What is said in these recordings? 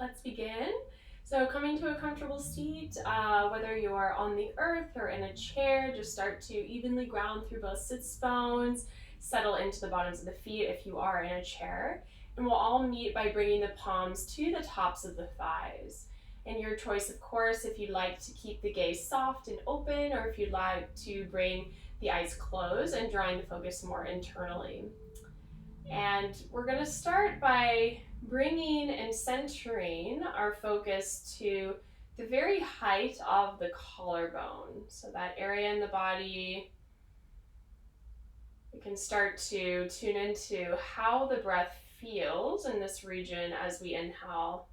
Let's begin. So coming to a comfortable seat, whether you're on the earth or in a chair, just start to evenly ground through both sits bones, settle into the bottoms of the feet if you are in a chair, and we'll all meet by bringing the palms to the tops of the thighs. And your choice, of course, if you'd like to keep the gaze soft and open, or if you'd like to bring the eyes closed and drawing the focus more internally. And we're going to start by bringing and centering our focus to the very height of the collarbone. So that area in the body, we can start to tune into how the breath feels in this region as we inhale.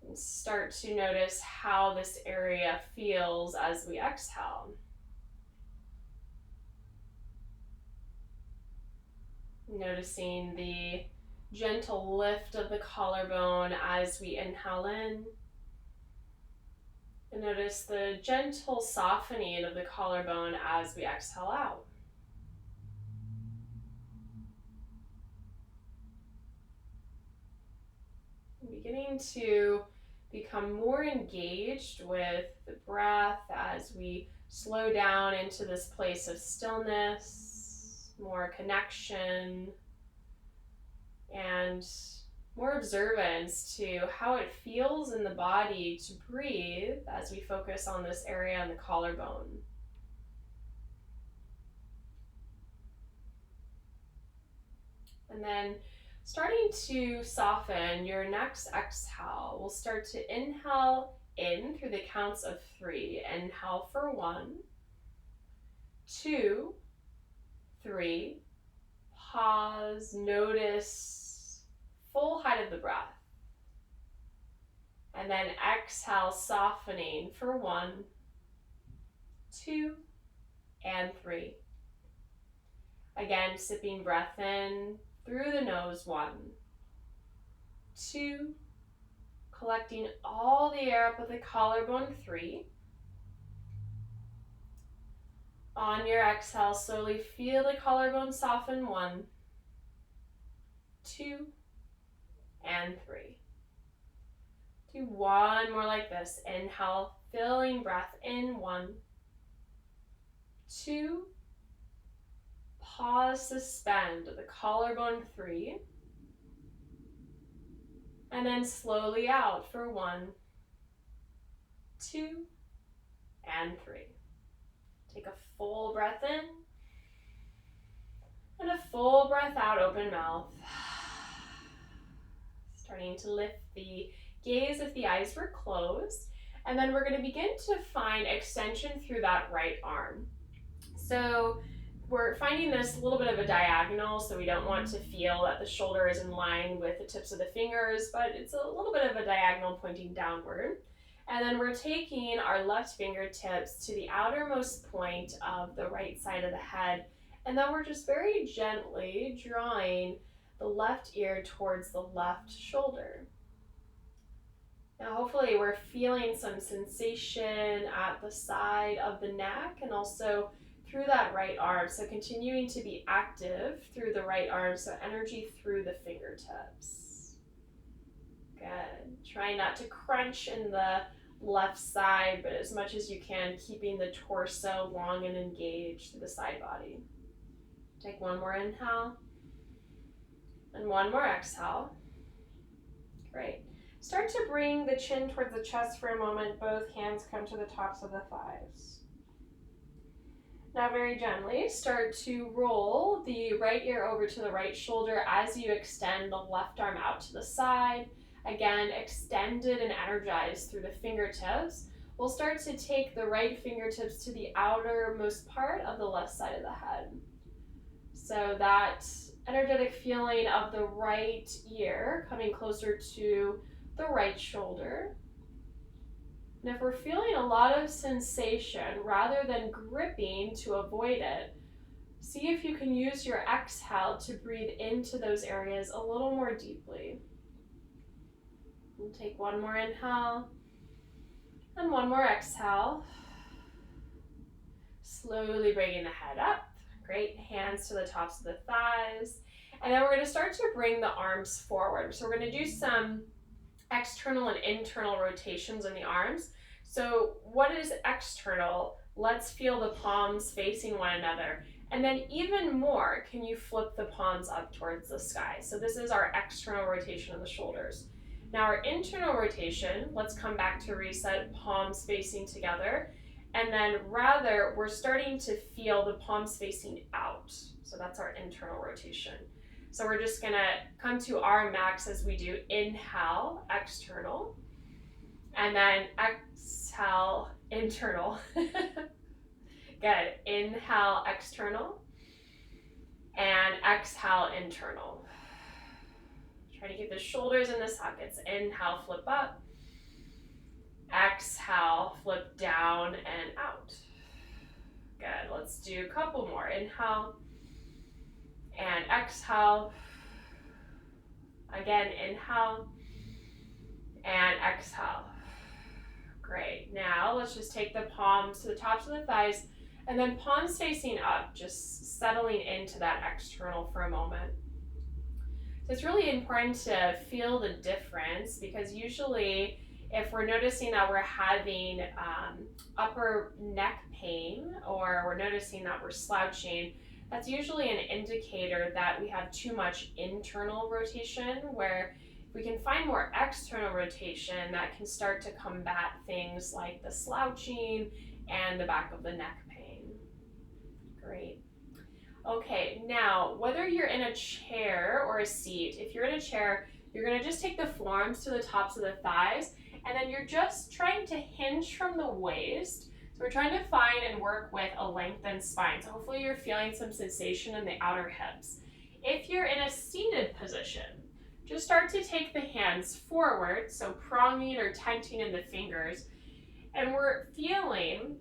And start to notice how this area feels as we exhale. Noticing the gentle lift of the collarbone as we inhale in. And notice the gentle softening of the collarbone as we exhale out. Beginning to become more engaged with the breath as we slow down into this place of stillness, more connection, and more observance to how it feels in the body to breathe as we focus on this area on the collarbone. And then starting to soften your next exhale, we'll start to inhale in through the counts of 3. Inhale for 1, 2, 3. Pause, notice full height of the breath. And then exhale, softening for 1, 2, and 3. Again, sipping breath in through the nose, 1, 2, collecting all the air up with the collarbone, 3. On your exhale, slowly feel the collarbone soften, 1, 2, and 3. Do one more like this. Inhale, filling breath in, 1, 2. Pause, suspend the collarbone, 3. And then slowly out for 1, 2, and 3. Take a full breath in and a full breath out, open mouth. Starting to lift the gaze if the eyes were closed. And then we're going to begin to find extension through that right arm. So we're finding this a little bit of a diagonal, so we don't want to feel that the shoulder is in line with the tips of the fingers, but it's a little bit of a diagonal pointing downward. And then we're taking our left fingertips to the outermost point of the right side of the head, and then we're just very gently drawing the left ear towards the left shoulder. Now hopefully we're feeling some sensation at the side of the neck and also through that right arm. So continuing to be active through the right arm, so energy through the fingertips. Good. Try not to crunch in the left side, but as much as you can, keeping the torso long and engaged through the side body. Take one more inhale and one more exhale. Great. Start to bring the chin towards the chest for a moment. Both hands come to the tops of the thighs. Now very gently start to roll the right ear over to the right shoulder as you extend the left arm out to the side. Again, extended and energized through the fingertips. We'll start to take the right fingertips to the outermost part of the left side of the head. So that energetic feeling of the right ear coming closer to the right shoulder. And if we're feeling a lot of sensation, rather than gripping to avoid it, see if you can use your exhale to breathe into those areas a little more deeply. We'll take one more inhale and one more exhale. Slowly bringing the head up. Great. Hands to the tops of the thighs. And then we're going to start to bring the arms forward. So we're going to do some external and internal rotations in the arms. So what is external? Let's feel the palms facing one another. And then even more, can you flip the palms up towards the sky? So this is our external rotation of the shoulders. Now our internal rotation, let's come back to reset, palms facing together. And then rather, we're starting to feel the palms facing out. So that's our internal rotation. So we're just gonna come to our max as we do inhale, external, and then exhale, internal. Good. Inhale, external, and exhale, internal. Try to keep the shoulders in the sockets. Inhale, flip up. Exhale, flip down and out. Good. Let's do a couple more. Inhale and exhale. Again, inhale and exhale. Great. Now let's just take the palms to the tops of the thighs and then palms facing up, just settling into that external for a moment. So it's really important to feel the difference, because usually if we're noticing that we're having upper neck pain, or we're noticing that we're slouching, that's usually an indicator that we have too much internal rotation, where we can find more external rotation that can start to combat things like the slouching and the back of the neck pain. Great. Okay, now whether you're in a chair or a seat, if you're in a chair, you're going to just take the forearms to the tops of the thighs, and then you're just trying to hinge from the waist. So we're trying to find and work with a lengthened spine. So hopefully you're feeling some sensation in the outer hips. If you're in a seated position, just start to take the hands forward, so pronging or tenting in the fingers, and we're feeling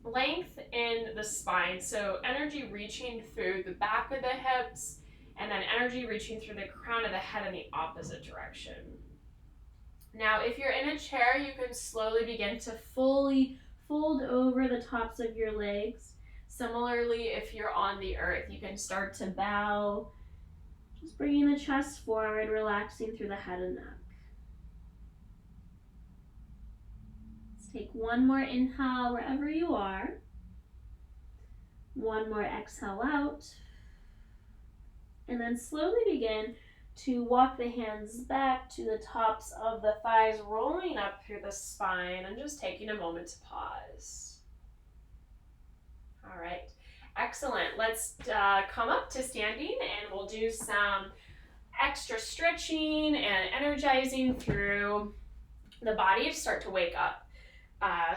length in the spine, so energy reaching through the back of the hips, and then energy reaching through the crown of the head in the opposite direction. Now, if you're in a chair, you can slowly begin to fully fold over the tops of your legs. Similarly, if you're on the earth, you can start to bow, just bringing the chest forward, relaxing through the head and neck. Let's take one more inhale wherever you are. One more exhale out. And then slowly begin to walk the hands back to the tops of the thighs, rolling up through the spine, and just taking a moment to pause. All right. Excellent. Let's come up to standing, and we'll do some extra stretching and energizing through the body to start to wake up.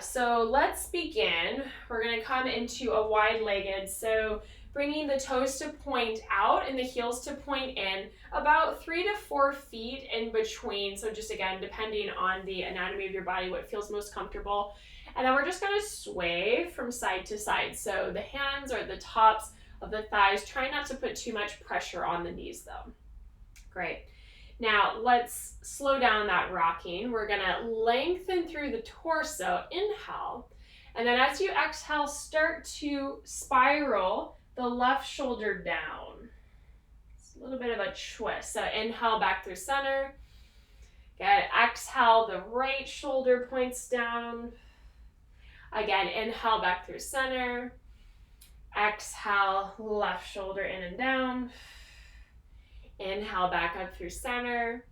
So let's begin. We're going to come into a wide-legged, so bringing the toes to point out and the heels to point in, about 3 to 4 feet in between. So just again, depending on the anatomy of your body, what feels most comfortable. And then we're just going to sway from side to side. So the hands are at the tops of the thighs. Try not to put too much pressure on the knees though. Great. Now let's slow down that rocking. We're going to lengthen through the torso. Inhale. And then as you exhale, start to spiral the left shoulder down. It's a little bit of a twist. So inhale back through center. Good. Exhale, the right shoulder points down. Again, inhale back through center. Exhale, left shoulder in and down. Inhale back up through center.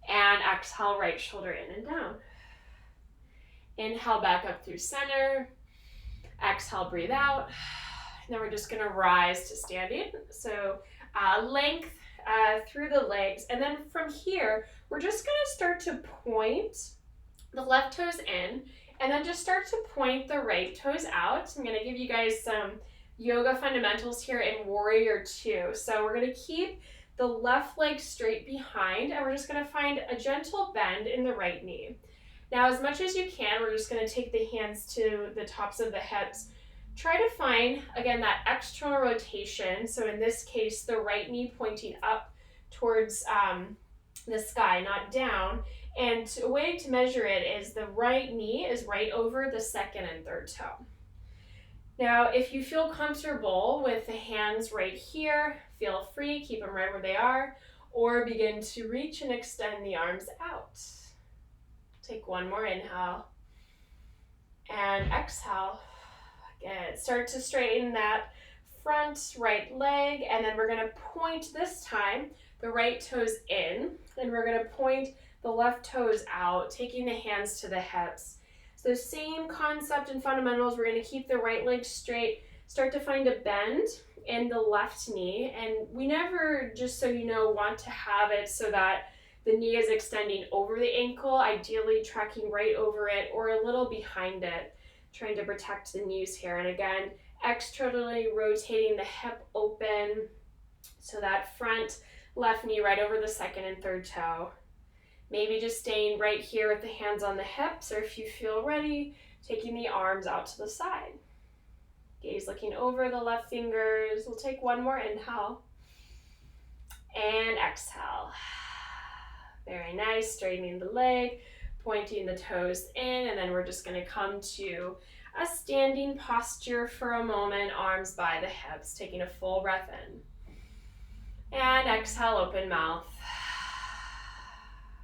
And exhale, right shoulder in and down. Inhale back up through center. Exhale, breathe out. Then we're just going to rise to standing. So length through the legs. And then from here, we're just going to start to point the left toes in, and then just start to point the right toes out. I'm going to give you guys some yoga fundamentals here in Warrior 2. So we're going to keep the left leg straight behind, and we're just going to find a gentle bend in the right knee. Now, as much as you can, we're just going to take the hands to the tops of the hips. Try to find, again, that external rotation. So in this case, the right knee pointing up towards the sky, not down. And a way to measure it is the right knee is right over the second and third toe. Now, if you feel comfortable with the hands right here, feel free, keep them right where they are. or begin to reach and extend the arms out. Take one more inhale and exhale. Good. Start to straighten that front right leg, and then we're going to point this time the right toes in, and we're going to point the left toes out, taking the hands to the hips. So same concept and fundamentals. We're going to keep the right leg straight, start to find a bend in the left knee, and we never, just so you know, want to have it so that the knee is extending over the ankle, ideally tracking right over it or a little behind it, trying to protect the knees here. And again, externally rotating the hip open so that front left knee right over the second and third toe. Maybe just staying right here with the hands on the hips, or if you feel ready, taking the arms out to the side. Gaze looking over the left fingers. We'll take one more inhale and exhale. Very nice, straightening the leg, pointing the toes in, and then we're just going to come to a standing posture for a moment, arms by the hips, taking a full breath in. And exhale, open mouth.